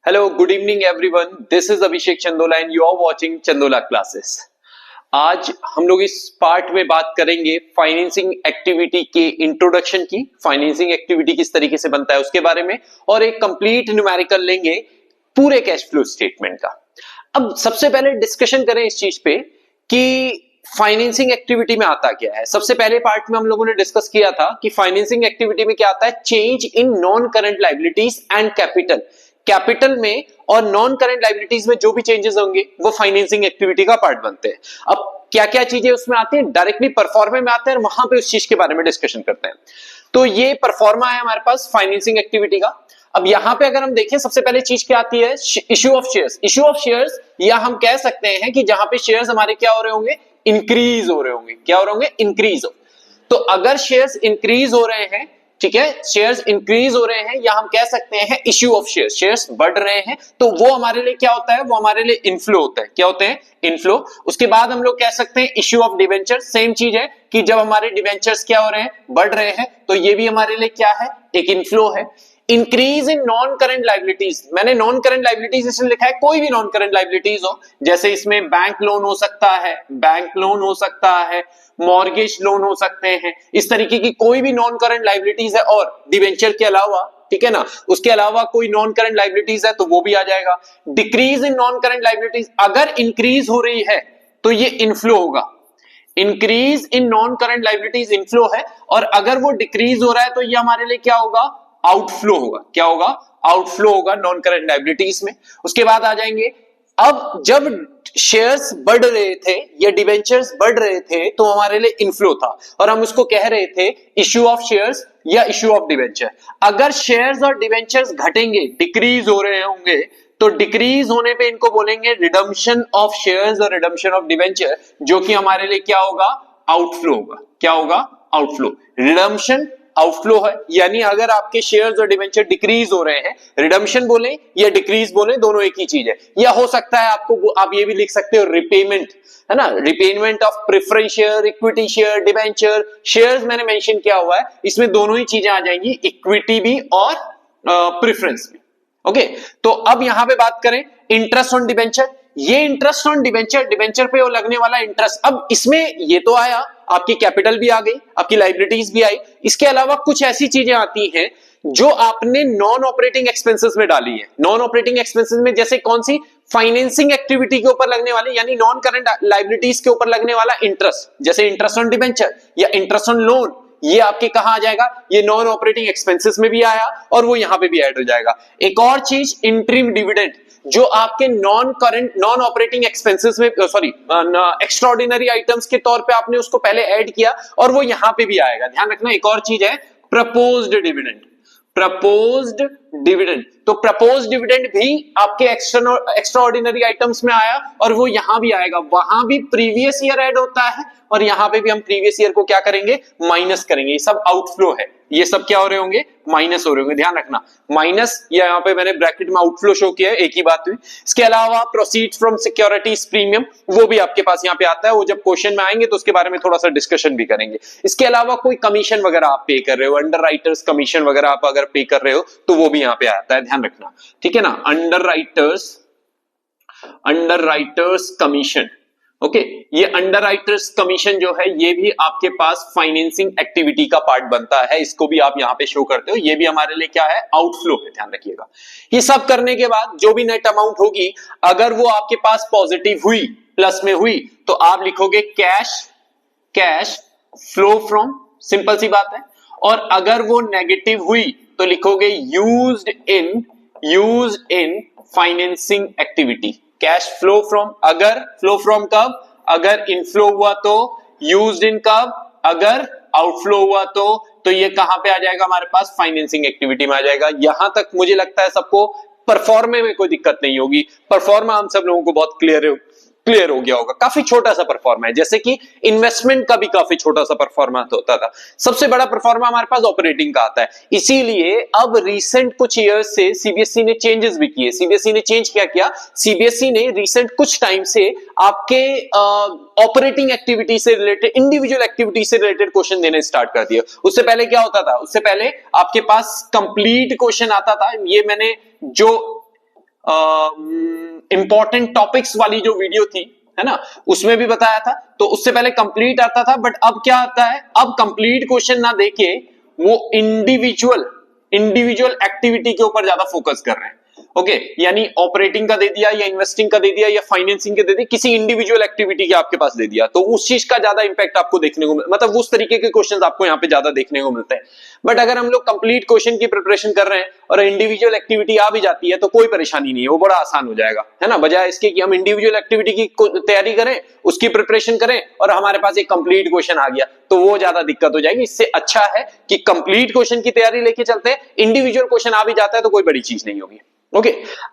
Hello, good evening everyone. This is Abhishek Chandola and you are watching Chandola classes. आज हम लोग इस पार्ट में बात करेंगे फाइनेंसिंग एक्टिविटी के इंट्रोडक्शन की। फाइनेंसिंग एक्टिविटी किस तरीके से बनता है उसके बारे में, और एक कंप्लीट न्यूमेरिकल लेंगे पूरे कैश फ्लो स्टेटमेंट का। अब सबसे पहले डिस्कशन करें इस चीज पे कि फाइनेंसिंग एक्टिविटी में आता क्या है। सबसे पहले पार्ट में हम लोगों ने डिस्कस किया था कि फाइनेंसिंग एक्टिविटी में क्या आता है, change in non current liabilities and capital. Capital में और नॉन करंट लायबिलिटीज में जो भी चेंजेस होंगे वो फाइनेंसिंग एक्टिविटी का पार्ट बनते हैं। अब क्या क्या चीजें उसमें आती हैं, डायरेक्टली परफॉर्मा में आते हैं और वहां पे उस चीज के बारे में डिस्कशन करते हैं। तो ये परफॉर्मा है हमारे पास फाइनेंसिंग एक्टिविटी का। अब यहां पे अगर हम देखें, सबसे पहले चीज क्या आती है, issue of shares. Issue of shares, या हम कह सकते हैं कि जहां पे शेयर्स हमारे क्या हो रहे होंगे, इंक्रीज हो रहे होंगे। क्या हो रहे होंगे, इंक्रीज हो। तो अगर शेयर्स इंक्रीज हो रहे हैं, ठीक है, शेयर्स इंक्रीज हो रहे हैं, या हम कह सकते हैं इश्यू ऑफ शेयर्स, शेयर्स बढ़ रहे हैं, तो वो हमारे लिए क्या होता है, वो हमारे लिए इनफ्लो होता है। क्या होते हैं, इनफ्लो। उसके बाद हम लोग कह सकते हैं इश्यू ऑफ डिवेंचर। सेम चीज है कि जब हमारे डिवेंचर्स क्या हो रहे हैं, बढ़ रहे हैं, तो ये भी हमारे लिए क्या है, एक इनफ्लो है। Increase in non current liabilities, मैंने नॉन करंट लायबिलिटीज इसमें लिखा है, कोई भी नॉन करंट लायबिलिटीज हो, जैसे इसमें बैंक लोन हो सकता है, बैंक लोन हो सकता है, मॉर्गेज लोन हो सकते हैं, इस तरीके की कोई भी नॉन करंट लायबिलिटीज है। और डिवेंचर के अलावा, ठीक है ना, उसके अलावा कोई नॉन करंट लायबिलिटीज है तो वो भी आ जाएगा। Decrease in non current liabilities, अगर इंक्रीज हो रही है तो ये इनफ्लो होगा। Increase in non current liabilities inflow है, और अगर वो डिक्रीज हो रहा है तो ये हमारे लिए क्या होगा, आउटफ्लो होगा। क्या होगा, आउटफ्लो होगा नॉन करंट लायबिलिटीज में। उसके बाद आ जाएंगे, अब जब शेयर्स बढ़ रहे थे या डिवेंचर्स बढ़ रहे थे तो हमारे लिए इनफ्लो था, और हम उसको कह रहे थे इश्यू ऑफ शेयर्स या इश्यू ऑफ डिवेंचर। अगर शेयर्स और डिवेंचर्स घटेंगे, डिक्रीज हो रहे होंगे, तो डिक्रीज होने पे इनको बोलेंगे रिडम्पशन ऑफ शेयर्स और रिडम्पशन ऑफ डिवेंचर, जो कि हमारे लिए क्या होगा, आउटफ्लो होगा। क्या होगा, आउटफ्लो। रिडम्पशन आउटफ्लो है, यानी अगर आपके शेयर्स और डिवेंचर डिक्रीज हो रहे हैं, रिडम्पशन बोले या डिक्रीज बोले, दोनों एक ही चीज है। या हो सकता है आपको, आप ये भी लिख सकते हो रिपेमेंट, है ना, repayment of preference share, equity share, debenture. Shares मैंने मेंशन किया हुआ है, इसमें दोनों ही चीजें आ जाएंगी, इक्विटी भी और प्रेफरेंस भी। ओके, तो अब यहां पे बात करें इंटरेस्ट ऑन डिवेंचर। ये इंटरेस्ट ऑन डिवेंचर, डिवेंचर पे वो लगने वाला इंटरेस्ट, अब इसमें ये तो आया, आपकी कैपिटल भी आ गई, आपकी लायबिलिटीज भी आई। इसके अलावा कुछ ऐसी चीजें आती हैं जो आपने नॉन ऑपरेटिंग एक्सपेंसेस में डाली है। नॉन ऑपरेटिंग एक्सपेंसेस में जैसे कौन सी, फाइनेंसिंग एक्टिविटी के ऊपर लगने वाले, यानी नॉन करंट लायबिलिटीज के ऊपर लगने वाला इंटरेस्ट, जैसे इंटरेस्ट ऑन डिवेंचर या इंटरेस्ट ऑन लोन, ये आपके कहां आ जाएगा, ये नॉन ऑपरेटिंग एक्सपेंसेस में भी आया और वो यहां पे भी ऐड हो जाएगा। एक और चीज, इंटरिम डिविडेंड, जो आपके non current non operating expenses में, सॉरी, एक्स्ट्राऑर्डिनरी आइटम्स के तौर पे आपने उसको पहले ऐड किया और वो यहां पे भी आएगा। ध्यान रखना। एक और चीज है प्रपोज्ड डिविडेंड। प्रपोज्ड डिविडेंड, तो प्रपोज्ड डिविडेंड भी आपके एक्स्ट्राऑर्डिनरी आइटम्स में आया और वो यहां भी आएगा। वहां भी प्रीवियस ईयर ऐड होता है और यहां पे भी हम प्रीवियस ईयर को क्या करेंगे, माइनस करेंगे। ये सब आउटफ्लो है, ये सब क्या हो रहे होंगे, माइनस हो रहे होंगे। ध्यान रखना, माइनस, या यहां पे मैंने ब्रैकेट में आउटफ्लो शो किया है, एक ही बात हुई। इसके अलावा प्रोसीड्स फ्रॉम सिक्योरिटीज प्रीमियम, वो भी आपके पास यहाँ पे आता है, वो जब क्वेश्चन में आएंगे तो उसके बारे में थोड़ा सा डिस्कशन भी करेंगे। इसके अलावा कोई कमीशन वगैरह आप पे कर रहे हो, अंडर राइटर्स कमीशन वगैरह आप अगर पे कर रहे हो तो वो भी यहाँ पे आता है, ध्यान रखना, ठीक है ना। अंडर राइटर्स कमीशन, ओके, ये अंडर राइटर्स कमीशन जो है ये भी आपके पास फाइनेंसिंग एक्टिविटी का पार्ट बनता है। इसको भी आप यहां पे शो करते हो, ये भी हमारे लिए क्या है, आउटफ्लो है, ध्यान रखिएगा। ये सब करने के बाद जो भी नेट अमाउंट होगी, अगर वो आपके पास पॉजिटिव हुई, प्लस में हुई, तो आप लिखोगे कैश फ्लो फ्रॉम, सिंपल सी बात है। और अगर वो नेगेटिव हुई तो लिखोगे used in financing activity. Cash flow from, अगर फ्लो फ्रॉम कब, अगर इनफ्लो हुआ तो, यूज्ड इन कब, अगर आउटफ्लो हुआ तो ये कहां पे आ जाएगा, हमारे पास फाइनेंसिंग एक्टिविटी में आ जाएगा। यहां तक मुझे लगता है सबको परफॉर्मे में कोई दिक्कत नहीं होगी। परफॉर्मा हम सब लोगों को बहुत क्लियर हो गया होगा। काफी छोटा सा परफॉर्मा है, जैसे कि इन्वेस्टमेंट का भी काफी छोटा सा परफॉर्मा होता था। सबसे बड़ा परफॉर्मा हमारे पास ऑपरेटिंग का आता है। इसीलिए अब रिसेंट कुछ ईयर्स से सीबीएसई ने चेंजेस भी किए। सीबीएसई ने चेंज क्या किया, सीबीएसई ने रिसेंट कुछ टाइम से आपके ऑपरेटिंग एक्टिविटी से रिलेटेड, इंडिविजुअल एक्टिविटी से रिलेटेड क्वेश्चन देने स्टार्ट कर दिया। उससे पहले क्या होता था, उससे पहले आपके पास कंप्लीट क्वेश्चन आता था। ये मैंने जो इंपॉर्टेंट टॉपिक्स वाली जो वीडियो थी, है ना, उसमें भी बताया था। तो उससे पहले कंप्लीट आता था, बट अब क्या आता है, अब कंप्लीट क्वेश्चन ना देके वो इंडिविजुअल एक्टिविटी के ऊपर ज्यादा फोकस कर रहे हैं। ओके, यानी ऑपरेटिंग का दे दिया या इन्वेस्टिंग का दे दिया या फाइनेंसिंग का दे दिया, किसी इंडिविजुअल एक्टिविटी के आपके पास दे दिया, तो उस चीज का ज्यादा इंपैक्ट आपको देखने को मतलब उस तरीके के क्वेश्चंस आपको यहाँ पे ज्यादा देखने को मिलते हैं। बट अगर हम लोग कंप्लीट क्वेश्चन की प्रिपरेशन कर रहे हैं और इंडिविजुअल एक्टिविटी आ भी जाती है तो कोई परेशानी नहीं है, वो बड़ा आसान हो जाएगा, है ना, बजाय इसके कि हम इंडिविजुअल एक्टिविटी की तैयारी करें, उसकी प्रिपरेशन करें और हमारे पास एक कंप्लीट क्वेश्चन आ गया तो वो ज्यादा दिक्कत हो जाएगी। इससे अच्छा है कि कंप्लीट क्वेश्चन की तैयारी लेके चलते हैं, इंडिविजुअल क्वेश्चन आ भी जाता है तो कोई बड़ी चीज नहीं होगी। ओके,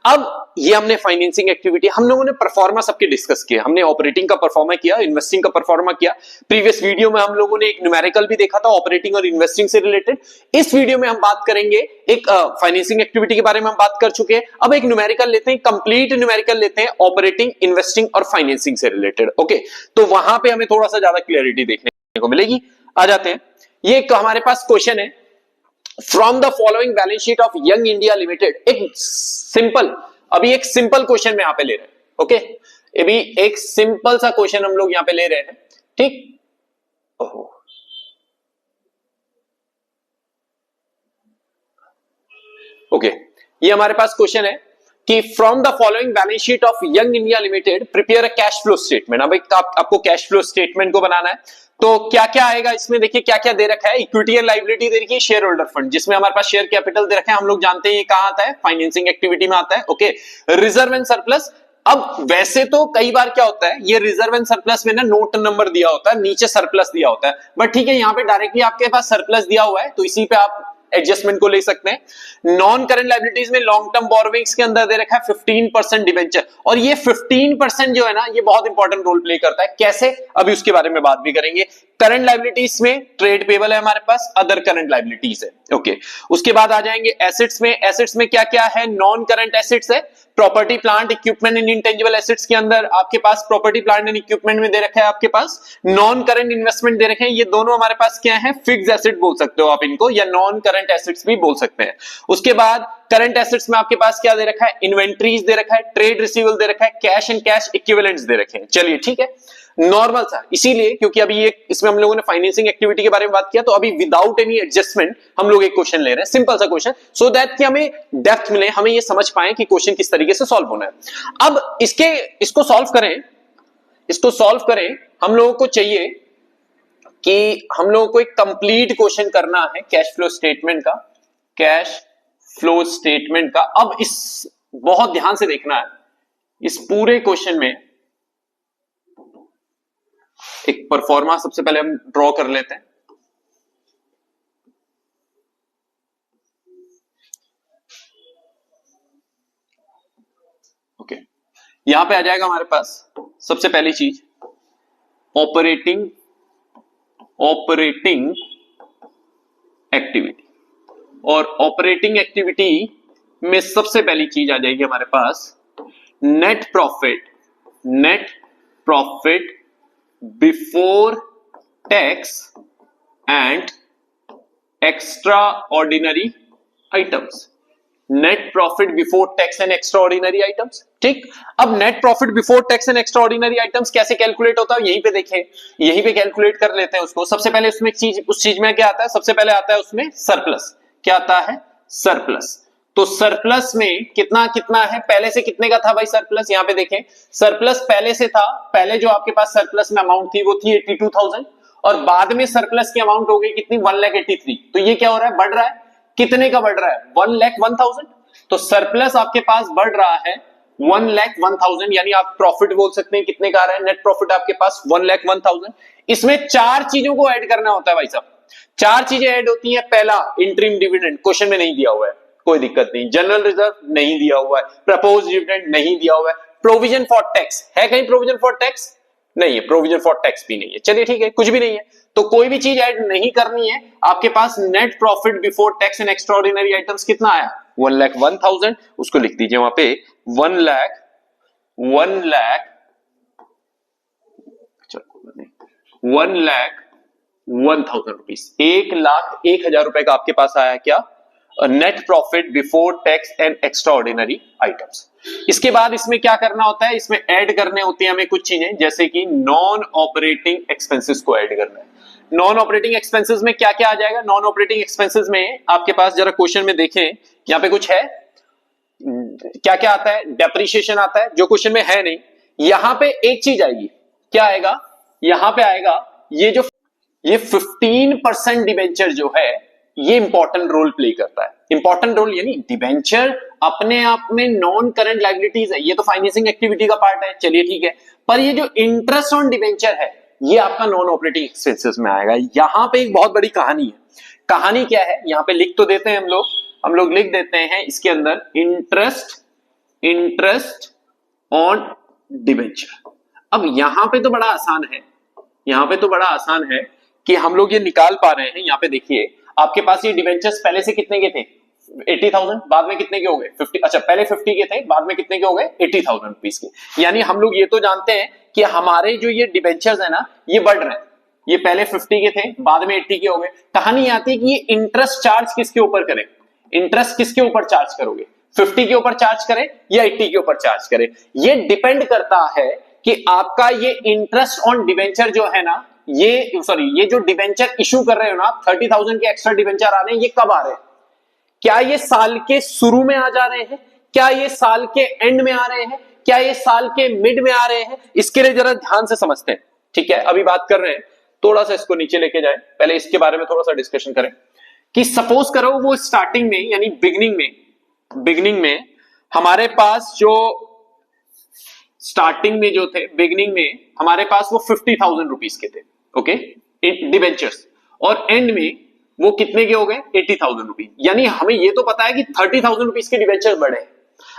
अब ये हमने फाइनेंसिंग एक्टिविटी, हम लोगों ने परफॉर्मा सबके डिस्कस किया, हमने ऑपरेटिंग का परफॉर्मा किया, इन्वेस्टिंग का परफॉर्मा किया। प्रीवियस वीडियो में हम लोगों ने एक न्यूमेरिकल भी देखा था ऑपरेटिंग और इन्वेस्टिंग से रिलेटेड। इस वीडियो में हम बात करेंगे एक फाइनेंसिंग एक्टिविटी के बारे में हम बात कर चुके हैं, अब एक न्यूमेरिकल लेते हैं, कंप्लीट न्यूमेरिकल लेते हैं ऑपरेटिंग, इन्वेस्टिंग और फाइनेंसिंग से रिलेटेड। ओके, तो वहां पे हमें थोड़ा सा ज्यादा क्लियरिटी देखने को मिलेगी। आ जाते हैं, ये एक हमारे पास क्वेश्चन है, from the following balance sheet of young India limited. एक सिंपल क्वेश्चन में यहां पे ले रहे हैं। ओके, ये भी एक सिंपल सा क्वेश्चन हम लोग यहां पे ले रहे हैं, ठीक। ओके, ये हमारे पास क्वेश्चन है कि from the following balance sheet of young India limited prepare a cash flow statement. अब आपको कैश फ्लो स्टेटमेंट को बनाना है, तो क्या क्या आएगा इसमें, देखिए क्या क्या दे रखा है, इक्विटी एंड लायबिलिटी दे रखी है, शेयर होल्डर फंड जिसमें हमारे पास शेयर कैपिटल दे रखा है, हम लोग जानते हैं ये कहां आता है, फाइनेंसिंग एक्टिविटी में आता है। Okay, reserve and surplus. अब वैसे तो कई बार क्या होता है, ये रिजर्व एंड सरप्लस में ना नोट नंबर दिया होता है, नीचे सरप्लस दिया होता है, बट ठीक है यहाँ पे डायरेक्टली आपके पास सरप्लस दिया हुआ है तो इसी पे आप एडजस्टमेंट को ले सकते हैं। नॉन करंट लायबिलिटीज में लॉन्ग टर्म बोरोविंग्स के अंदर दे रखा है 15% डिबेंचर, और ये 15% जो है ना ये बहुत इंपॉर्टेंट रोल प्ले करता है। कैसे, अभी उसके बारे में बात भी करेंगे। करंट लायबिलिटीज में ट्रेड पेबल है हमारे पास, अदर करंट लायबिलिटीज है। ओके, उसके बाद आ जाएंगे एसेट्स में। एसेट्स में क्या क्या है, नॉन करंट एसेट्स है, property plant equipment and intangible assets के अंदर आपके पास प्रॉपर्टी प्लांट एंड इक्विपमेंट में दे रखा है आपके पास। नॉन करंट इन्वेस्टमेंट दे रखे हैं, ये दोनों हमारे पास क्या है, फिक्स्ड एसेट बोल सकते हो आप इनको, या नॉन करंट एसेट्स भी बोल सकते हैं। उसके बाद करंट एसेट्स में आपके पास क्या दे रखा है, इन्वेंट्रीज दे रखा है, ट्रेड रिसीवेबल दे रखा है, कैश एंड कैश इक्विवेलेंट्स दे रखे हैं। चलिए ठीक है, नॉर्मल सा, इसीलिए क्योंकि अभी ये इसमें हम लोगों ने फाइनेंसिंग एक्टिविटी के बारे में बात किया, तो अभी विदाउट एनी एडजस्टमेंट हम लोग एक क्वेश्चन ले रहे हैं, सिंपल सा क्वेश्चन, सो दैट कि हमें डेप्थ मिले, हमें ये समझ पाए कि क्वेश्चन किस तरीके से सॉल्व होना है। अब इसको सॉल्व करें, हम लोगों को चाहिए कि हम लोगों को एक कंप्लीट क्वेश्चन करना है कैश फ्लो स्टेटमेंट का, कैश फ्लो स्टेटमेंट का। अब इस बहुत ध्यान से देखना है, इस पूरे क्वेश्चन में एक परफॉर्मा सबसे पहले हम ड्रॉ कर लेते हैं। ओके, यहां पे आ जाएगा हमारे पास सबसे पहली चीज ऑपरेटिंग एक्टिविटी, और ऑपरेटिंग एक्टिविटी में सबसे पहली चीज आ जाएगी हमारे पास net profit before tax and extraordinary items. Net profit before tax and extraordinary items, ठीक। अब net profit before tax and extraordinary items कैसे कैलकुलेट होता है, यहीं पे देखें, यहीं पे कैलकुलेट कर लेते हैं उसको। सबसे पहले उसमें उस चीज में क्या आता है, सबसे पहले आता है उसमें सरप्लस। क्या आता है, सरप्लस। तो सरप्लस में कितना कितना है, पहले से कितने का था भाई सरप्लस, यहां पे देखें, सरप्लस पहले से था, पहले जो आपके पास सरप्लस में अमाउंट थी वो थी 82,000, और बाद में सरप्लस की अमाउंट हो गई कितनी, 1,83,000। तो ये क्या हो रहा है, बढ़ रहा है, कितने का बढ़ रहा है, 1,01,000। तो सरप्लस आपके पास बढ़ रहा है 1,01,000, यानी आप प्रॉफिट बोल सकते हैं कितने का आ रहा है, नेट प्रॉफिट आपके पास 1,01,000। इसमें चार चीजों को ऐड करना होता है भाई साहब, चार चीजें ऐड होती हैं। पहला, इंटरिम डिविडेंड, क्वेश्चन में नहीं दिया हुआ है, कोई दिक्कत नहीं। जनरल रिजर्व नहीं दिया हुआ है, प्रपोज डिविडेंड नहीं दिया हुआ है, प्रोविजन फॉर टैक्स है कहीं, प्रोविजन फॉर टैक्स नहीं है, प्रोविजन फॉर टैक्स भी नहीं है। चलिए ठीक है, कुछ भी नहीं है, तो कोई भी चीज ऐड नहीं करनी है। आपके पास net profit before tax and extraordinary items कितना आया, 1,01,000, उसको लिख दीजिए वहां पे 1 लाख 1,01,000 रुपीज, 1,01,000 रुपए का आपके पास आया क्या, net profit before tax and extraordinary items. इसके बाद इसमें क्या करना होता है, इसमें ऐड करने होती है हमें कुछ चीजें, जैसे कि नॉन ऑपरेटिंग एक्सपेंसेस को ऐड करना है। नॉन ऑपरेटिंग एक्सपेंसेस में क्या क्या आ जाएगा? नॉन ऑपरेटिंग एक्सपेंसेस में आपके पास जरा क्वेश्चन में देखें, यहां पे कुछ है, क्या क्या आता है? डेप्रिसिएशन आता है, जो क्वेश्चन में है नहीं। यहां पे एक चीज आएगी, क्या आएगा? यहां पे आएगा ये 15% डिबेंचर जो है ये इंपॉर्टेंट रोल प्ले करता है। इंपॉर्टेंट रोल यानी डिबेंचर अपने आप में नॉन करंट लायबिलिटीज है, ये तो फाइनेंसिंग एक्टिविटी का पार्ट है, चलिए ठीक है, पर ये जो इंटरेस्ट ऑन डिबेंचर है ये आपका नॉन ऑपरेटिंग एक्सपेंसेस में आएगा। यहां पे एक बहुत बड़ी कहानी है। कहानी क्या है? यहां पे लिख तो देते हैं हम लोग लिख देते हैं इसके अंदर इंटरेस्ट ऑन डिबेंचर। अब यहां पे तो बड़ा आसान है, यहां पे तो बड़ा आसान है कि हम लोग ये निकाल पा रहे हैं। यहां पे देखिए आपके पास ये डिबेंचर्स पहले से कितने के थे? 80,000, बाद में कितने के हो गए? 50। अच्छा, पहले 50 के थे, बाद में कितने के हो गए? 80,000 रुपीस के। यानी हम लोग ये तो जानते हैं कि हमारे जो ये डिबेंचर्स है ना ये बढ़ रहे हैं। ये पहले 50 के थे, बाद में 80 के हो गए। कहानी आती है कि ये इंटरेस्ट चार्ज किसके ऊपर करें? इंटरेस्ट किसके ऊपर चार्ज करोगे? 50 के ऊपर चार्ज करें या 80 के ऊपर चार्ज करें? ये डिपेंड करता है कि आपका ये इंटरेस्ट ऑन डिबेंचर जो है ना, ये जो डिबेंचर इशू कर रहे हो ना, 30,000 के एक्स्ट्रा डिबेंचर आ रहे हैं, ये कब आ रहे हैं? क्या ये साल के शुरू में आ जा रहे हैं? क्या ये साल के एंड में आ रहे हैं? क्या ये साल के मिड में आ रहे हैं? इसके लिए जरा ध्यान से समझते हैं, ठीक है? अभी बात कर रहे हैं, थोड़ा सा इसको नीचे लेके जाए, पहले इसके बारे में थोड़ा सा डिस्कशन करें कि सपोज करो वो स्टार्टिंग में यानी बिगनिंग में हमारे पास जो स्टार्टिंग में जो थे, बिगनिंग में हमारे पास वो 50,000 रुपीस के थे, ओके, डिबेंचर्स, और एंड में वो कितने के हो गए? 80,000 रुपीज। यानी हमें ये तो पता है कि 30,000 रुपीज के डिबेंचर बढ़े।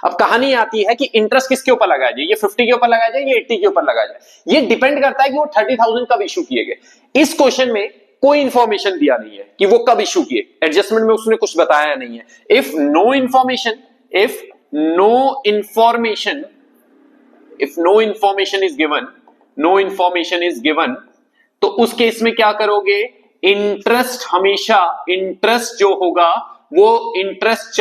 अब कहानी आती है कि इंटरेस्ट किसके ऊपर लगाया जाए? ये 50 के ऊपर लगाया जाए, ये 80 के ऊपर लगाया जाए? ये डिपेंड करता है कि वो 30,000 कब इशू किए गए। इस क्वेश्चन में कोई इंफॉर्मेशन दिया नहीं है कि वो कब इशू किए, एडजस्टमेंट में उसने कुछ बताया नहीं है। If no information is given, तो उस केस में क्या करोगे? इंटरेस्ट हमेशा, इंटरेस्ट जो होगा वो interest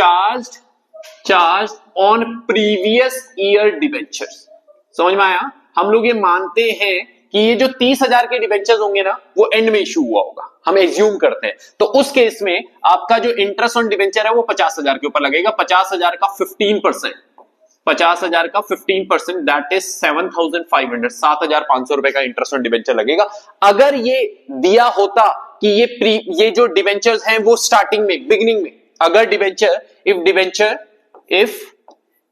charge on previous year debentures. समझ में आया? हम लोग ये मानते हैं कि ये जो 30,000 के डिबेंचर्स होंगे ना वो एंड में इशू हुआ होगा, हम एज्यूम करते हैं। तो उस केस में आपका जो इंटरेस्ट ऑन डिबेंचर है वो 50,000 के ऊपर लगेगा। 50,000 का 15%, 50,000 का 15%, दैट इज 7,500, 7,500 रुपए का इंटरेस्ट ऑन डिबेंचर लगेगा। अगर ये दिया होता कि ये जो डिबेंचर्स हैं वो स्टार्टिंग में, बिगिनिंग में, अगर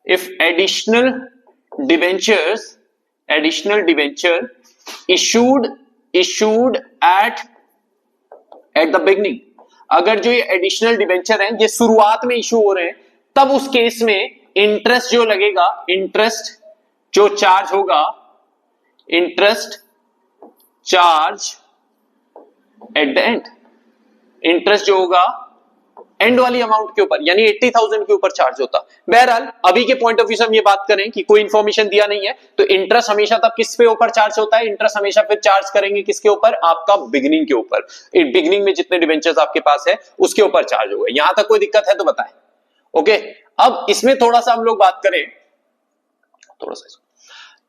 if additional debenture issued at the beginning, अगर जो ये एडिशनल डिबेंचर हैं ये शुरुआत में इशू हो रहे हैं, तब उस केस में इंटरेस्ट जो लगेगा, इंटरेस्ट जो चार्ज होगा, interest charge at the end, interest जो होगा एंड वाली अमाउंट के ऊपर, यानी 80,000 के ऊपर चार्ज होता। बहरहाल अभी के पॉइंट ऑफ व्यू से हम ये बात करें कि कोई इंफॉर्मेशन दिया नहीं है, तो इंटरेस्ट हमेशा तब किस पे ऊपर चार्ज होता है? इंटरेस्ट हमेशा फिर चार्ज करेंगे किसके ऊपर? आपका बिगिनिंग के ऊपर। बिगिनिंग में जितने डिबेंचर्स आपके पास है उसके ऊपर चार्ज होगा। यहां तक कोई दिक्कत है तो बताएं, ओके? अब इसमें थोड़ा सा हम लोग बात करें,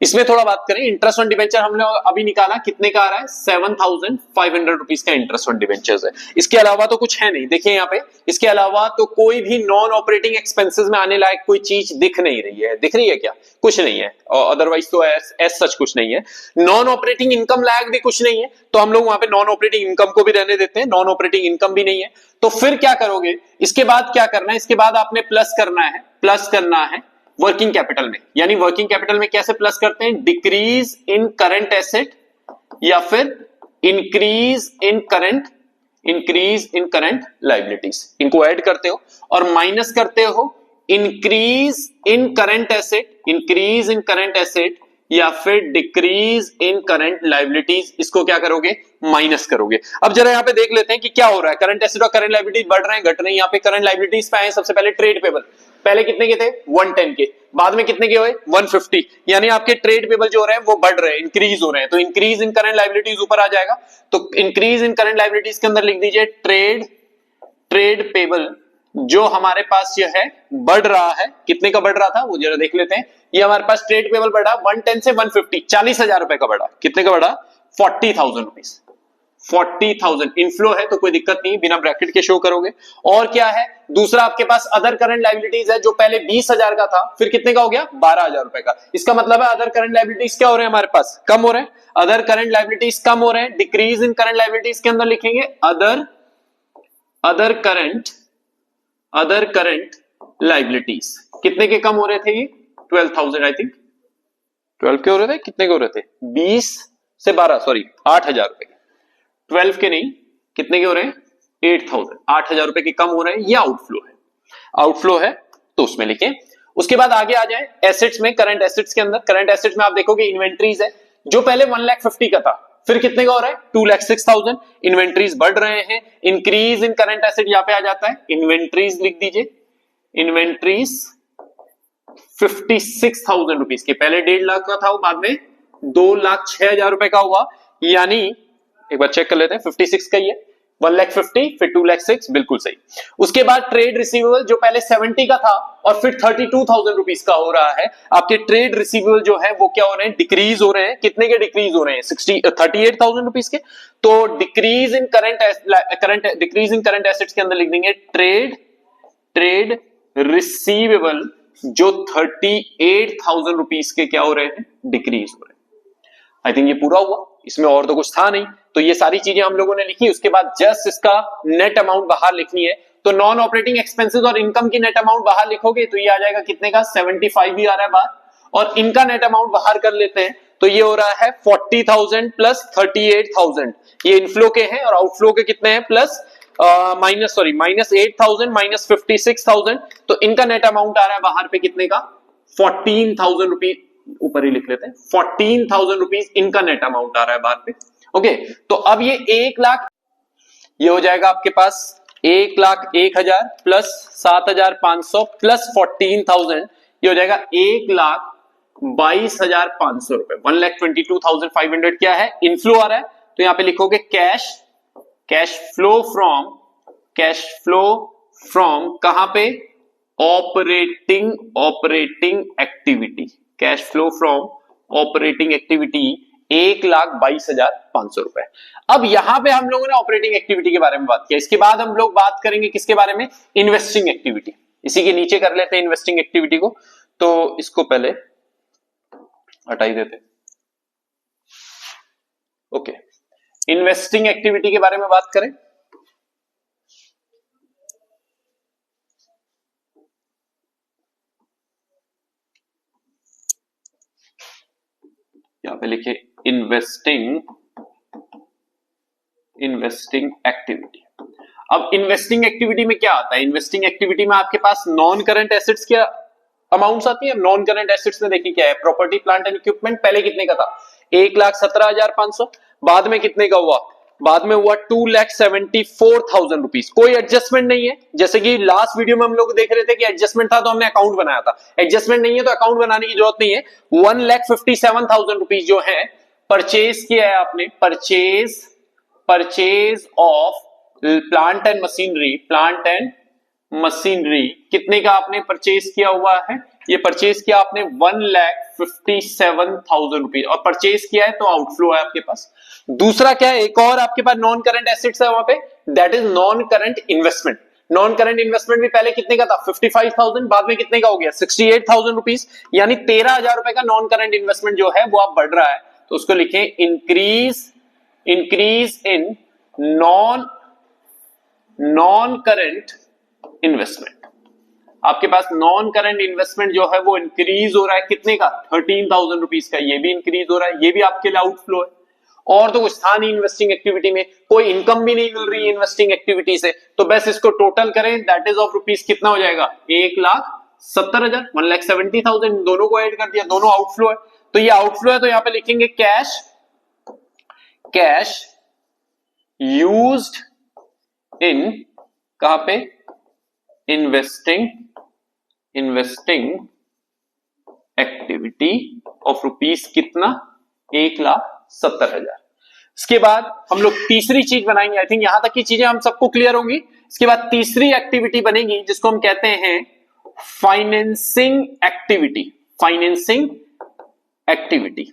इसमें थोड़ा बात करें, इंटरेस्ट ऑन डिबेंचर हमने अभी निकाला, कितने का आ रहा है? 7,500 रुपीस का इंटरेस्ट ऑन डिबेंचर्स है। इसके अलावा तो कुछ है नहीं, देखिए यहाँ पे, इसके अलावा तो कोई भी नॉन ऑपरेटिंग एक्सपेंसेस में आने लायक कोई चीज दिख नहीं रही है। दिख रही है क्या? कुछ नहीं है, और अदरवाइज तो एज सच कुछ नहीं है। नॉन ऑपरेटिंग इनकम लायक भी कुछ नहीं है, तो हम लोग वहां पे नॉन ऑपरेटिंग इनकम को भी रहने देते हैं। नॉन ऑपरेटिंग इनकम भी नहीं है, तो फिर क्या करोगे? इसके बाद क्या करना है? इसके बाद आपने प्लस करना है वर्किंग कैपिटल में। यानी वर्किंग कैपिटल में कैसे प्लस करते हैं? डिक्रीज इन करंट एसेट या फिर इंक्रीज इन करंट लायबिलिटीज, इनको ऐड करते हो और माइनस करते हो इंक्रीज इन करंट एसेट या फिर डिक्रीज इन करंट लायबिलिटीज। इसको क्या करोगे? माइनस करोगे। अब जरा यहां पे देख लेते हैं कि क्या हो रहा है। करंट एसेट और करंट लायबिलिटीज बढ़ रहे हैं, घट रहे हैं? यहां पे करंट लायबिलिटीज पे आए, सबसे पहले ट्रेड पेबल, पहले कितने के थे? 110 के, बाद में कितने के हुए? 150। यानी आपके ट्रेड पेबल जो हो रहे हैं वो बढ़ रहे हैं, इंक्रीज हो रहे हैं, तो इंक्रीज इन करंट लायबिलिटीज ऊपर आ जाएगा। तो इंक्रीज इन करंट लायबिलिटीज के अंदर लिख दीजिए ट्रेड पेबल जो हमारे पास ये है बढ़ रहा है, कितने का बढ़ रहा था वो जरा देख लेते हैं। ये हमारे पास ट्रेड पेबल बढ़ा 110 से 150, 40,000 रुपए का बढ़ा। कितने का बढ़ा? 40,000 रुपीज। 40,000 इनफ्लो है तो कोई दिक्कत नहीं, बिना ब्रैकेट के शो करोगे। और क्या है दूसरा आपके पास? अदर करंट लायबिलिटीज है, जो पहले 20,000 का था, फिर कितने का हो गया? 12,000 रुपए का। इसका मतलब है अदर करंट लायबिलिटीज क्या हो रहे हैं हमारे पास? कम हो रहे हैं। अदर करंट लायबिलिटीज कम हो रहे हैं। डिक्रीज इन करंट लायबिलिटीज के अंदर लिखेंगे अदर करंट लायबिलिटीज। कितने के कम हो रहे थे ये? 12,000 आई थिंक 12 के हो रहे थे। कितने के हो रहे थे? 20 से 12 सॉरी 8,000 रुपए के। 12 के नहीं, कितने के हो रहे हैं? 8,000, 8,000 रुपए के कम हो रहे हैं। ये आउटफ्लो है तो उसमें लिखें। उसके बाद आगे आ जाए एसेट्स में, करंट एसेट्स के अंदर। करंट एसेट्स में आप देखोगे इन्वेंट्रीज है, जो पहले 1,50,000 का था, फिर कितने का हो रहा है? 2,06,000। इन्वेंट्रीज बढ़ रहे हैं। इंक्रीज इन करंट एसेट यहां पे आ जाता है, इन्वेंट्रीज लिख दीजिए। इन्वेंट्रीज 56,000 रुपीज के, पहले 1.5 लाख का था वो बाद में 2,06,000 रुपए का हुआ। यानी एक बार चेक कर लेते हैं, 56 का ही है, 1,50,000 फिर 2,06,000, बिल्कुल सही। उसके बाद ट्रेड रिसीवेबल जो पहले 70 का था और फिर 32,000 रुपीज का हो रहा है। आपके ट्रेड रिसीवेबल जो है वो क्या हो रहे हैं? डिक्रीज हो रहे हैं। कितने के डिक्रीज हो रहे हैं? 38,000 रुपीज के। तो डिक्रीज इन करंट एसेट्स के अंदर लिख देंगे ट्रेड रिसीवेबल जो 38,000 रुपीज के क्या हो रहे हैं? डिक्रीज हो रहे हैं। आई थिंक ये पूरा हुआ, इसमें और तो कुछ था नहीं। तो ये सारी चीजें हम लोगों ने लिखी। उसके बाद जस्ट इसका नेट अमाउंट बाहर लिखनी है। तो नॉन ऑपरेटिंग एक्सपेंसेस और इनकम की नेट अमाउंट बाहर लिखोगे तो ये आ जाएगा कितने का? 75 ही आ रहा है बाहर। और इनका नेट अमाउंट बाहर कर लेते हैं तो ये हो रहा है 40,000 प्लस 38,000। ये इनफ्लो के हैं और आउटफ्लो के कितने हैं? Plus minus 8,000 minus 56,000। तो इनका नेट अमाउंट आ रहा है बाहर पे कितने का? 14,000 रुपीज। ऊपर ही लिख लेते हैं, 14,000 रुपीज इनका नेट अमाउंट आ रहा है बाहर पे। ओके, तो अब ये 1 लाख, ये हो जाएगा आपके पास 1,01,000 प्लस 7,500 प्लस 14,000, ये हो जाएगा 1,22,500 रुपए। 1,22,500 क्या है? इनफ्लो आ रहा है। तो यहां पे लिखोगे कैश फ्लो फ्रॉम कहां पे? Operating activity. Cash flow from operating activity 1,22,500 रुपए। अब यहां पे हम लोगों ने ऑपरेटिंग एक्टिविटी के बारे में बात किया। इसके बाद हम लोग बात करेंगे किसके बारे में? Investing activity. इसी के नीचे कर लेते हैं इन्वेस्टिंग एक्टिविटी को। तो इसको पहले हटा ही देते। ओके, इन्वेस्टिंग एक्टिविटी के बारे में बात करें। यहां पे लिखे इन्वेस्टिंग एक्टिविटी। अब इन्वेस्टिंग एक्टिविटी में क्या आता है? इन्वेस्टिंग एक्टिविटी में आपके पास नॉन करंट एसेट्स क्या अमाउंट्स आती है। नॉन करंट एसेट्स में देखिए क्या है? प्रॉपर्टी प्लांट एंड इक्विपमेंट पहले कितने का था? 1,17,500। बाद में कितने का हुआ? बाद में हुआ 2,74,000 रुपीज। कोई एडजस्टमेंट नहीं है। जैसे कि लास्ट वीडियो में हम लोग देख रहे थे कि एडजस्टमेंट था तो हमने अकाउंट बनाया था। एडजस्टमेंट नहीं है तो अकाउंट बनाने की जरूरत नहीं है। 1,57,000 रुपीज जो है परचेज किया है आपने। Purchase of plant and machinery कितने का आपने परचेज किया हुआ है? ये परचेज किया आपने 1,57,000 रुपीज और परचेज किया है तो आउटफ्लो है आपके पास। दूसरा क्या है? एक और आपके पास नॉन करंट एसेट्स है वहां पे, that is non current investment. Non current investment भी पहले कितने का था? 55,000। बाद में कितने का हो गया? 68,000 रुपीज। यानी 13,000 रुपए का नॉन करंट इन्वेस्टमेंट जो है वो आप बढ़ रहा है। तो उसको लिखें increase in non current investment. आपके पास नॉन करंट इन्वेस्टमेंट जो है वो इंक्रीज हो रहा है कितने का? 13,000 रुपीज का। ये भी इंक्रीज हो रहा है, ये भी आपके लिए आउटफ्लो है। और तो कुछ था नहीं इन्वेस्टिंग एक्टिविटी में, कोई इनकम भी नहीं मिल रही है इन्वेस्टिंग एक्टिविटी से। तो बस इसको टोटल करें, दैट इज ऑफ रुपीज कितना हो जाएगा? 1,70,000, 1,70,000। दोनों को ऐड कर दिया, दोनों आउटफ्लो है। तो ये आउटफ्लो है तो यहां पे लिखेंगे कैश यूज्ड इन कहां पे? इन्वेस्टिंग एक्टिविटी ऑफ रुपीज कितना? 1,70,000। इसके बाद हम लोग तीसरी चीज बनाएंगे। आई थिंक यहां तक की चीजें हम सबको क्लियर होंगी। इसके बाद तीसरी एक्टिविटी बनेगी जिसको हम कहते हैं financing activity. Financing activity,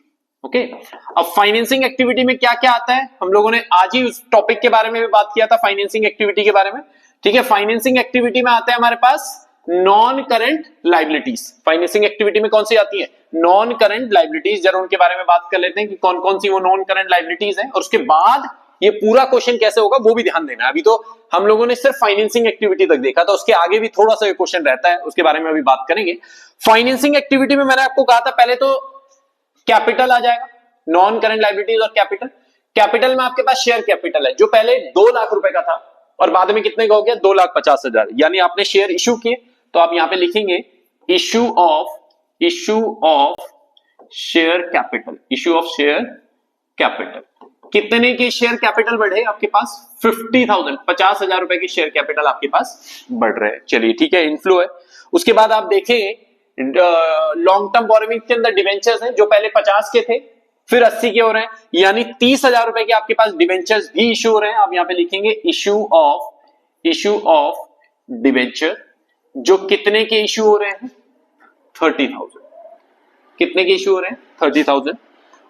okay. अब फाइनेंसिंग एक्टिविटी में क्या क्या आता है, हम लोगों ने आज ही उस टॉपिक के बारे में भी बात किया था, फाइनेंसिंग एक्टिविटी के बारे में, ठीक है। फाइनेंसिंग एक्टिविटी में आता है हमारे पास non current liabilities. Financing activity में कौन सी आती है, नॉन करंट लायबिलिटीज। जरा उनके बारे में बात कर लेते हैं कि कौन कौन सी वो नॉन करंट लायबिलिटीज है, और उसके बाद ये पूरा क्वेश्चन कैसे होगा वो भी ध्यान देना है। अभी तो हम लोगों ने सिर्फ फाइनेंसिंग एक्टिविटी तक देखा था, उसके आगे भी थोड़ा सा क्वेश्चन रहता है, उसके बारे में अभी बात करेंगे। फाइनेंसिंग एक्टिविटी में मैंने आपको कहा था पहले तो कैपिटल आ जाएगा, नॉन करंट लायबिलिटीज और कैपिटल। कैपिटल में आपके पास शेयर कैपिटल है जो पहले 2 लाख रुपए का था और बाद में कितने का हो गया, 2,50,000, यानी आपने शेयर इश्यू किए, तो आप यहां पे लिखेंगे issue of share capital, issue of share capital. कितने के शेयर कैपिटल बढ़े आपके पास, 50,000, 50,000 रुपए के शेयर कैपिटल आपके पास बढ़ रहे हैं। चलिए ठीक है, इनफ्लो है। उसके बाद आप देखें लॉन्ग टर्म बोरोइंग के अंदर डिवेंचर्स हैं जो पहले 50 के थे फिर 80 के हो रहे हैं, यानी 30,000 रुपए के आपके पास डिवेंचर्स भी इश्यू हो रहे हैं। आप यहां पे लिखेंगे इश्यू ऑफ डिवेंचर, जो कितने के इश्यू हो रहे हैं, 30,000। कितने के इश्यू हो रहे हैं, 30,000।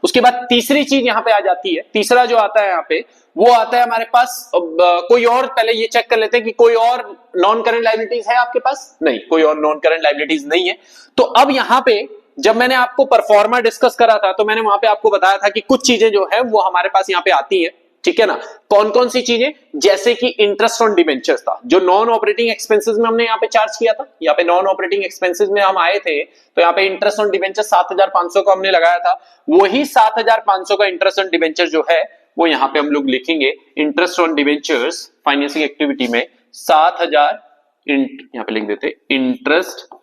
उसके बाद तीसरी चीज यहां पे आ जाती है, तीसरा जो आता है यहां पे वो आता है हमारे पास कोई और, पहले ये चेक कर लेते हैं कि कोई और नॉन करंट लायबिलिटीज है आपके पास, नहीं कोई और नॉन करंट लायबिलिटीज नहीं है। तो अब यहां पे जब मैंने आपको परफॉर्मा डिस्कस करा था तो मैंने वहां पे आपको बताया था कि कुछ चीजें जो है वो हमारे पास यहां पे आती है, ठीक है ना। कौन कौन सी चीजें, जैसे कि इंटरेस्ट ऑन डिबेंचर्स था जो नॉन ऑपरेटिंग एक्सपेंसेस में हमने यहाँ पे चार्ज किया था, यहाँ पे नॉन ऑपरेटिंग एक्सपेंसेस में हम आए थे तो यहाँ पे इंटरेस्ट ऑन डिबेंचर 7,500 का हमने लगाया था। वही 7,500 का इंटरेस्ट ऑन डिबेंचर जो है वो यहाँ पे हम लोग लिखेंगे interest on debentures financing activity में 7,000, यहाँ पे लिख देते इंटरेस्ट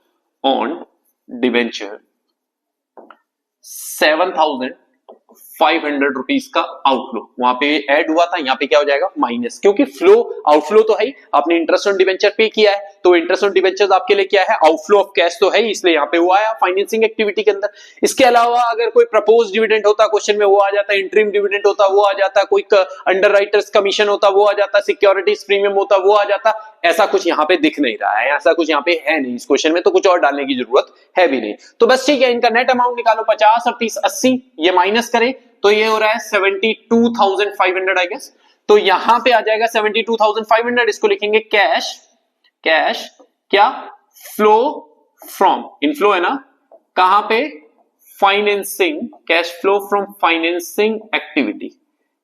ऑन डिबेंचर 7,500 रुपीज का आउटफ्लो वहां पे ऐड हुआ था, यहाँ पे क्या हो जाएगा माइनस, क्योंकि फ्लो आउटफ्लो तो है ही, आपने इंटरेस्ट ऑन डिबेंचर पे किया है तो इंटरेस्ट ऑन डिबेंचर्स आपके लिए क्या है, आउटफ्लो ऑफ कैश तो है ही, इसलिए यहाँ पे वो आया फाइनेंसिंग एक्टिविटी के अंदर। इसके अलावा अगर कोई प्रपोज डिविडेंड होता क्वेश्चन में वो आ जाता, इंटरिम डिविडेंड होता वो आ जाता, कोई अंडरराइटर्स कमीशन होता वो आ जाता, सिक्योरिटीज प्रीमियम होता वो आ जाता। ऐसा कुछ यहाँ पे दिख नहीं रहा है, ऐसा कुछ यहाँ पे है नहीं इस क्वेश्चन में, तो कुछ और डालने की जरूरत है भी नहीं। तो बस ठीक है, इनका नेट अमाउंट निकालो, 50 और 30 80, ये माइनस करें तो ये हो रहा है 72,500 आई गेस। तो यहां पे आ जाएगा 72,500, इसको लिखेंगे कैश क्या, फ्लो फ्रॉम, इनफ्लो है ना, कहां पे, financing, cash flow from financing activity,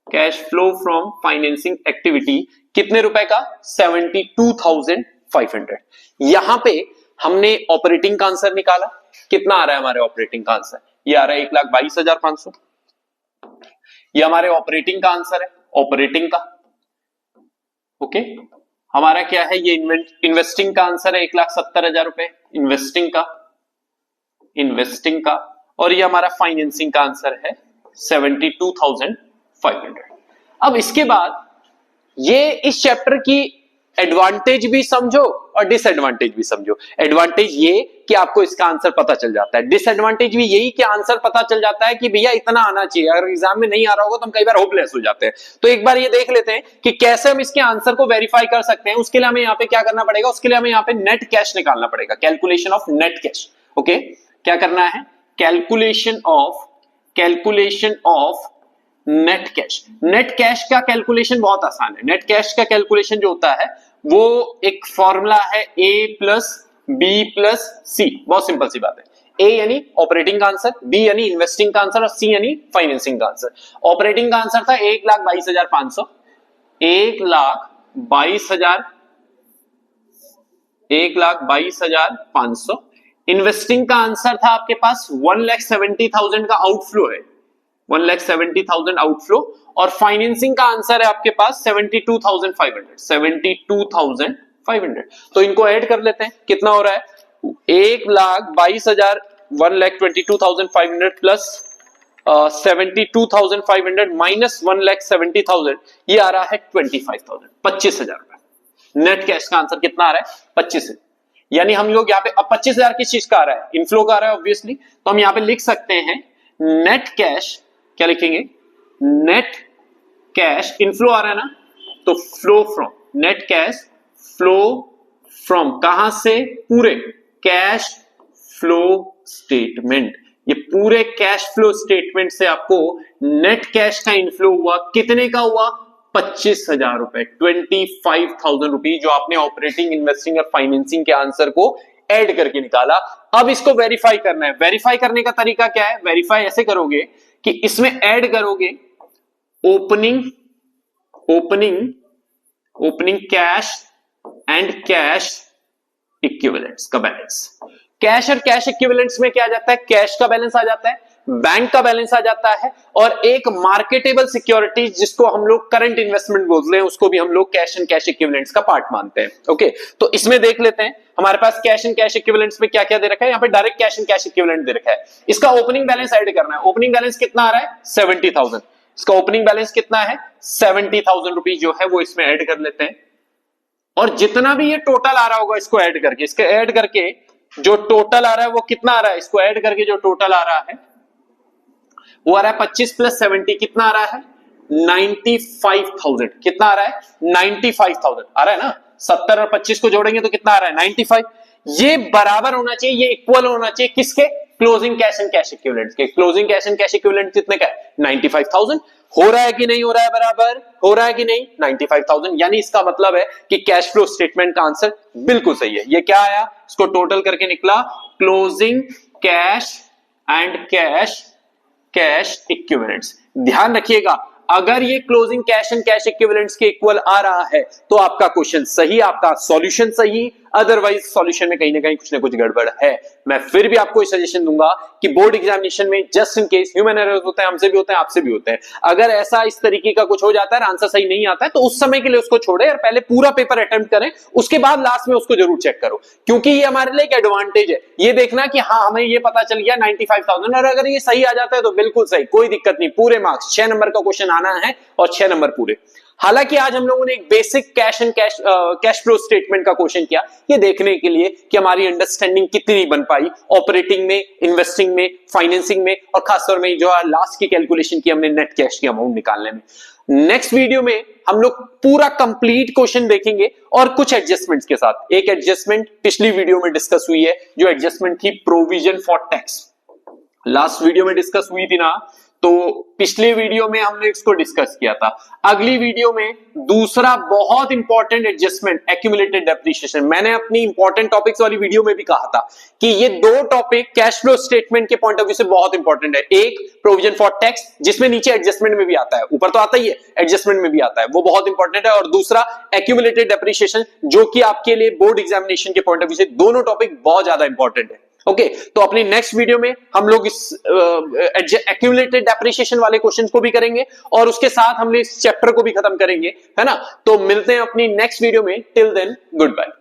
cash flow from financing activity कितने रुपए का, 72,500। यहां पे हमने ऑपरेटिंग का आंसर निकाला, कितना आ रहा है हमारे ऑपरेटिंग का आंसर, ये आ रहा है 1,22,500। ये हमारे ऑपरेटिंग का आंसर है, ऑपरेटिंग का, ओके। हमारा क्या है, ये इन्वेस्टिंग का आंसर है 1,70,000 रुपए, इन्वेस्टिंग का, और ये हमारा फाइनेंसिंग का आंसर है 72,500। अब इसके बाद ये इस चैप्टर की एडवांटेज भी समझो और डिसएडवांटेज भी समझो। एडवांटेज ये कि आपको इसका आंसर पता चल जाता है, डिसएडवांटेज भी यही कि आंसर पता चल जाता है कि भैया इतना आना चाहिए, अगर एग्जाम में नहीं आ रहा होगा तो हम कई बार होपलेस हो जाते हैं। तो एक बार ये देख लेते हैं कि कैसे हम इसके आंसर को वेरीफाई कर सकते हैं। उसके लिए हमें यहाँ पे क्या करना पड़ेगा, उसके लिए हमें यहाँ पे नेट कैश निकालना पड़ेगा, calculation of net cash, okay. क्या करना है, calculation of net cash. Net cash का कैलकुलेशन बहुत आसान है। नेट कैश का कैलकुलेशन जो होता है वो एक फॉर्मूला है A प्लस बी प्लस सी, बहुत सिंपल सी बात है। A यानी ऑपरेटिंग का आंसर, B यानी इन्वेस्टिंग का आंसर और C यानी फाइनेंसिंग का आंसर। ऑपरेटिंग का आंसर था 1,22,500, 1,22,500। इन्वेस्टिंग का आंसर था आपके पास 1,70,000 का आउटफ्लो है, 1,70,000 आउटफ्लो, और फाइनेंसिंग का आंसर है आपके पास 72,500। तो इनको ऐड कर लेते हैं, कितना हो रहा है, 1,22,000, 1,22,500 प्लस 72,500 माइनस 1,70,000, ये आ रहा है 25,000, 25,000 रुपए। नेट कैश का आंसर कितना आ रहा है, 25,000। यानी हम लोग यहाँ पे अब 25,000 किस चीज का आ रहा है, इनफ्लो का आ रहा है ऑब्वियसली, तो हम यहाँ पे लिख सकते हैं नेट कैश, क्या लिखेंगे, नेट कैश, इनफ्लो आ रहा है ना, तो flow from, net cash flow from, कहां से, पूरे कैश फ्लो स्टेटमेंट। ये पूरे कैश फ्लो स्टेटमेंट से आपको नेट कैश का इनफ्लो हुआ, कितने का हुआ, 25,000 रुपए, 25,000 रुपीज, जो आपने ऑपरेटिंग, इन्वेस्टिंग और फाइनेंसिंग के आंसर को ऐड करके निकाला। अब इसको वेरीफाई करना है। वेरीफाई करने का तरीका क्या है? वेरीफाई ऐसे करोगे कि इसमें ऐड करोगे opening cash and cash equivalents का बैलेंस। कैश और कैश इक्विवेलेंट्स में क्या आ जाता है? कैश का बैलेंस आ जाता है, बैंक का बैलेंस आ जाता है, और एक मार्केटेबल सिक्योरिटीज जिसको हम लोग करंट इन्वेस्टमेंट बोलते हैं, उसको भी हम लोग कैश एंड कैश इक्विवेलेंट्स का पार्ट मानते हैं। ओके, तो इसमें देख लेते हैं हमारे पास कैश एंड कैश इक्विवेलेंट्स में क्या क्या दे रखा है। यहाँ पे direct cash and cash equivalent दे रखा है। इसका ओपनिंग बैलेंस ऐड करना है। ओपनिंग बैलेंस कितना आ रहा है? 70,000। इसका ओपनिंग बैलेंस कितना है? 70,000 रुपीज जो है वो इसमें ऐड कर लेते हैं, और जितना भी ये टोटल आ रहा होगा इसको ऐड करके, इसके ऐड करके जो टोटल आ रहा है वो कितना आ रहा है? इसको ऐड करके जो टोटल आ रहा है वो आ रहा है 25 + 70, कितना आ रहा है? 95,000। कितना आ रहा है? 95,000 आ रहा है ना। 70 और 25 को जोड़ेंगे तो कितना आ रहा है? 95। ये बराबर होना चाहिए, ये इक्वल होना चाहिए किसके? Closing cash and cash equivalent के। Closing cash and cash equivalent कितने का है? 95,000। हो रहा है कि नहीं हो रहा है? बराबर हो रहा है कि नहीं? 95,000। यानी इसका मतलब है कि कैश फ्लो स्टेटमेंट का आंसर बिल्कुल सही है। ये क्या आया? इसको टोटल करके निकला closing cash and cash equivalents. ध्यान रखिएगा, अगर ये closing cash and cash equivalents के इक्वल आ रहा है तो आपका क्वेश्चन सही, आपका सॉल्यूशन सही, अदरवाइज सॉल्यूशन में कहीं ना कहीं कुछ ना कुछ गड़बड़ है। मैं फिर भी आपको सजेशन दूंगा कि बोर्ड एग्जामिनेशन में just in case human errors होते हैं, हमसे भी होते हैं, आपसे भी होते हैं, अगर ऐसा इस तरीके का कुछ हो जाता है, आंसर सही नहीं आता है, तो उस समय के लिए उसको छोड़े और पहले पूरा पेपर अटेम्प्ट करें, उसके बाद लास्ट में उसको जरूर चेक करो, क्योंकि ये हमारे लिए एक एडवांटेज है। ये देखना कि हाँ हमें ये पता चल गया 95,000, और अगर ये सही आ जाता है तो बिल्कुल सही, कोई दिक्कत नहीं, पूरे मार्क्स, 6 नंबर का क्वेश्चन आना है और 6 नंबर पूरे। हालांकि आज हम लोगों ने एक basic cash and cash flow statement का क्वेश्चन किया, ये देखने के लिए कि हमारी अंडरस्टैंडिंग कितनी बन पाई ऑपरेटिंग में, इन्वेस्टिंग में, फाइनेंसिंग में, और खासतौर में जो लास्ट की कैलकुलेशन की हमने नेट कैश की अमाउंट निकालने में। नेक्स्ट वीडियो में हम लोग पूरा कंप्लीट क्वेश्चन देखेंगे और कुछ एडजस्टमेंट्स के साथ। एक एडजस्टमेंट पिछली वीडियो में डिस्कस हुई है, जो एडजस्टमेंट थी provision for tax, last video में डिस्कस हुई थी ना, तो पिछले वीडियो में हमने इसको डिस्कस किया था। अगली वीडियो में दूसरा बहुत इंपॉर्टेंट एडजस्टमेंट, एक्यूमुलेटेड डेप्रिसिएशन। मैंने अपनी इंपॉर्टेंट टॉपिक्स वाली वीडियो में भी कहा था कि ये दो टॉपिक कैश फ्लो स्टेटमेंट के पॉइंट ऑफ व्यू से बहुत इंपॉर्टेंट है। एक प्रोविजन फॉर टैक्स, जिसमें नीचे एडजस्टमेंट में भी आता है, ऊपर तो आता ही है, एडजस्टमेंट में भी आता है, वो बहुत इंपॉर्टेंट है। और दूसरा एक्यूमुलेटेड डेप्रिसिएशन, जो कि आपके लिए बोर्ड एग्जामिनेशन के पॉइंट ऑफ व्यू से दोनों टॉपिक बहुत ज्यादा इंपॉर्टेंट है। ओके, तो अपनी नेक्स्ट वीडियो में हम लोग इस एक्यूमुलेटेड डेप्रिसिएशन वाले क्वेश्चंस को भी करेंगे और उसके साथ हम इस चैप्टर को भी खत्म करेंगे, है ना। तो मिलते हैं अपनी नेक्स्ट वीडियो में। Till then, good bye.